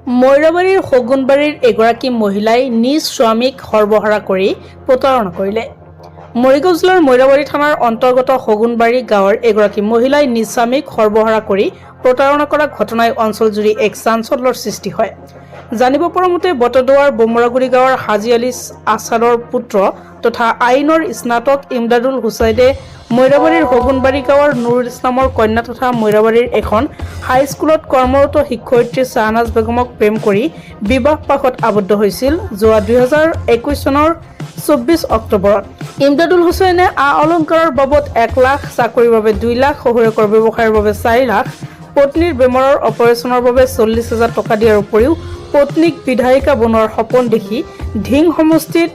মৈৰাবাৰীৰ শগুনবাৰীৰ এগৰাকী মহিলাই নিজ স্বামীক সৰ্বহাৰা কৰি প্ৰতাৰণা কৰিলে। মৰিগাঁও জিলাৰ মৈৰাবাৰী থানাৰ অন্তৰ্গত শগুনবাৰী গাঁৱৰ এগৰাকী মহিলাই নিজ স্বামীক সৰ্বহাৰা কৰি প্ৰতাৰণা কৰা ঘটনাই অঞ্চলজুৰি এক চাঞ্চল্যৰ সৃষ্টি হয়। জানিব পৰা মতে বটদুৱাৰ বমৰাগুৰি গাঁৱৰ হাজী আলী আছাদৰ পুত্ৰ তথা আইনৰ স্নাতক ইমদাদুল হুছাইনে মৈৰাবাৰীৰ শগুনবাৰী গাঁৱৰ নুৰুল ইছলামৰ কন্যা তথা মৈৰাবাৰীৰ এখন হাইস্কুলত কৰ্মৰত শিক্ষয়িত্ৰী শ্বাহনাজ বেগমক প্ৰেম কৰি বিবাহ পাশত আবদ্ধ হৈছিল যোৱা 2021 চনৰ 24 অক্টোবৰত। ইমদাদুল হুছাইনে অলংকাৰৰ বাবদ 1 লাখ, চাকৰিৰ বাবে 2 লাখ, শহুৰেকৰ ব্যৱসায়ৰ বাবে 4 লাখ, পত্নীৰ বেমাৰৰ অপাৰেশ্যনৰ বাবে 40,000 টকা দিয়াৰ উপৰিও পত্নীক বিধায়িকা বনোৱাৰ সপোন দেখি ধিং সমষ্টিত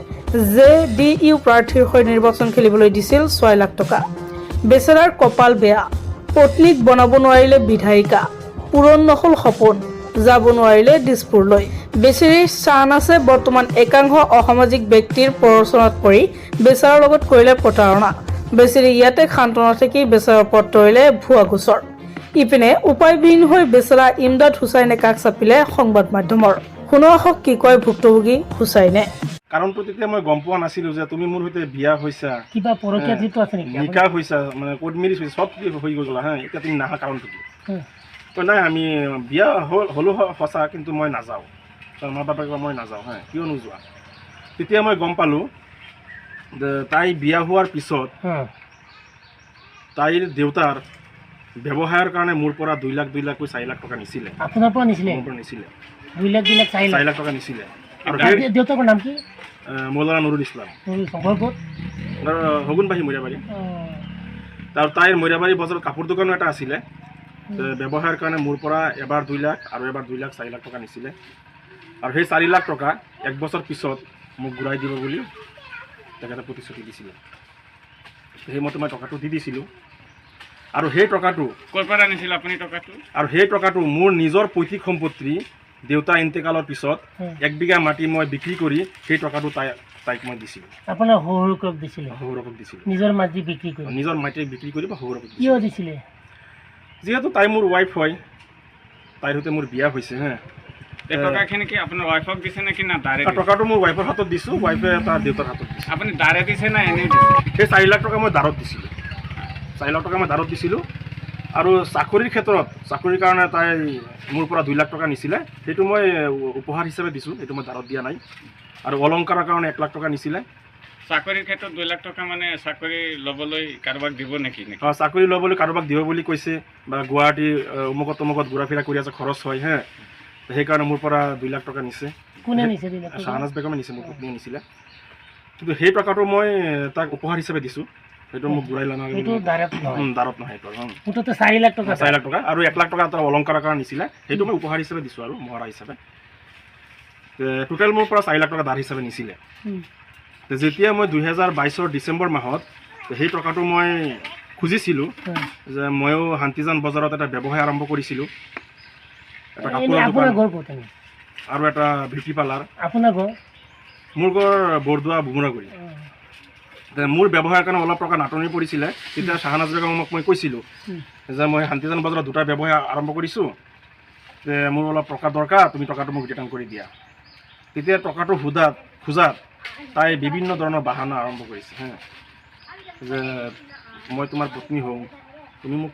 JDU প্ৰাৰ্থীৰ হৈ নিৰ্বাচন খেলিবলৈ দিছিল 6 লাখ টকা। বেচেৰাৰ কপাল বেয়া, পত্নীক বনাব নোৱাৰিলে বিধায়িকা, পূৰণ নহল সপোন, যাব নোৱাৰিলে দিছপুৰলৈ। বেচেৰী শ্বাহনাজে বৰ্তমান একাংশ অসামাজিক ব্যক্তিৰ প্ৰৰোচনাত পৰি বেচেৰাৰ লগত কৰিলে প্ৰতাৰণা। বেচেৰী ইয়াতে শান্ত নাথাকি বেচেৰাৰ ওপৰত তৰিলে ভুৱা গোচৰ। ইপিনে উপায়বিহীন হৈ বেচেৰা ইমদাদ হুছাইনে কাষ চাপিলে সংবাদ মাধ্যমৰ। শুনো আহক কি কয় ভুক্তভোগী হুছাইনে। কাৰণটো তেতিয়া মই গম পোৱা নাছিলোঁ যে তুমি মোৰ সৈতে বিয়া হৈছা, কিবা পৰকীয়া যিটো আছে নেকি নিকা হৈছা, মানে কোৰ্ট মেৰিজ হৈছা, চব হৈ গ'ল হা। এতিয়া তুমি নাহা কাৰণটো কি? তই নাই আমি বিয়া হ'লো সঁচা, কিন্তু মই নাযাওঁ, মা বাপেক মই নাযাওঁ হা। কিয় নোযোৱা? তেতিয়া মই গম পালোঁ যে তাই বিয়া হোৱাৰ পিছত তাইৰ দেউতাৰ ব্যৱসায়ৰ কাৰণে মোৰ পৰা 2 লাখ 4 লাখ টকা নিছিলে। আপোনাৰ পৰা নিছিলে? মোৰ পৰা নিছিলে 2 লাখ 4 লাখ টকা নিছিলে। আৰু দেউতাকৰ নাম কি? মৌলানা নুৰুল ইছলাম, ঘৰ শগুনবাৰী মৈৰাবাৰী। আৰু তাইৰ মৈৰাবাৰী বজাৰত কাপোৰ দোকানো এটা আছিলে। ব্যৱসায়ৰ কাৰণে মোৰ পৰা এবাৰ 2 লাখ আৰু এবাৰ 2 লাখ 4 লাখ টকা নিছিলে। আৰু সেই 4 লাখ টকা 1 বছৰ পিছত মোক ঘূৰাই দিব বুলি তেখেতে প্ৰতিশ্ৰুতি দিছিলে। সেইমতে মই টকাটো দি দিছিলোঁ। আৰু সেই টকাটো ক'ৰ পৰা আনিছিল আপুনি টকাটো? আৰু সেই টকাটো মোৰ নিজৰ পৈতৃক সম্পত্তি দেউতা ইন্তেকালৰ পিছত 1 বিঘা মাটি মই বিক্ৰী কৰি সেই টকাটো তাইক মই দিছিলোঁ। আপোনাৰ শহুৰকক দিছিলে? শহুৰকক দিছিলোঁ। নিজৰ মাটি বিক্ৰী কৰি? নিজৰ মাটি বিক্ৰী কৰি বা শহুৰকক কিয় দিছিলে? যিহেতু তাই মোৰ ৱাইফ হয়, তাইৰ সৈতে মোৰ বিয়া হৈছে হা। এই টকাখিনি কি আপোনাৰ ৱাইফক দিছে নেকি না ডাইৰেক্ট? টকাটো মোৰ ৱাইফৰ হাতত দিছোঁ, ৱাইফে তাৰ দেউতাৰ হাতত দিছে। আপুনি ডাইৰেক্ট দিছে না এনেই দিছে? সেই 4 লাখ টকা মই দাৰত দিছিলোঁ। 4 লাখ টকা মই দাৰত দিছিলোঁ। আৰু চাকৰিৰ ক্ষেত্ৰত, চাকৰিৰ কাৰণে তাই মোৰ পৰা 2 লাখ টকা নিছিলে, সেইটো মই উপহাৰ হিচাপে দিছোঁ, সেইটো মই দাৰত দিয়া নাই। আৰু অলংকাৰৰ কাৰণে 1 লাখ টকা নিছিলে। চাকৰিৰ ক্ষেত্ৰত 2 লাখ টকা মানে চাকৰি ল'বলৈ কাৰোবাক দিব নেকি? চাকৰি ল'বলৈ কাৰোবাক দিব বুলি কৈছে, বা গুৱাহাটী অমুকত ঘূৰা ফিৰা কৰি আছে, খৰচ হয় হা। সেইকাৰণে মোৰ পৰা 2 লাখ টকা নিছে। কোনে নিছে? শ্বাহনাজ বেগমে নিছে, মোৰ পত্নীয়ে নিছিলে। কিন্তু সেই টকাটো মই তাক উপহাৰ হিচাপে দিছোঁ, সেইটো মোক ঘূৰাই লোৱা নাই। দাৰত নহয়, মুঠতে 4 লাখ টকা। 4 লাখ টকা আৰু 1 লাখ টকা তাৰ অলংকাৰৰ কাৰণে নিছিলে, সেইটো মই উপহাৰ হিচাপে দিছোঁ আৰু মহৰা হিচাপে। টোটেল মোৰ পৰা 4 লাখ টকা দাৰ হিচাপে নিছিলে। যেতিয়া মই 2022 ডিচেম্বৰ মাহত সেই টকাটো মই খুজিছিলোঁ যে ময়ো শান্তিজান বজাৰত এটা ব্যৱসায় আৰম্ভ কৰিছিলোঁ, এটা কাপোৰৰ দোকান আৰু এটা বিউটি পাৰ্লাৰ। আপোনাৰ ঘৰ? মোৰ ঘৰ বৰদুৱা বুমৰাগুৰি। মোৰ ব্যৱসায়ৰ কাৰণে অলপ টকা নাটনি পৰিছিলে। তেতিয়া শ্বাহনাজ বেগমক মই কৈছিলোঁ যে মই শান্তিজান বজাৰত 2টা ব্যৱসায় আৰম্ভ কৰিছোঁ, যে মোৰ অলপ টকা দৰকাৰ, তুমি টকাটো মোক ৰিটাৰ্ণ কৰি দিয়া। তেতিয়া টকাটো খোজাত তাই বিভিন্ন ধৰণৰ বাহানা আৰম্ভ কৰিছে হা, যে মই তোমাৰ পত্নী হওঁ, তুমি মোক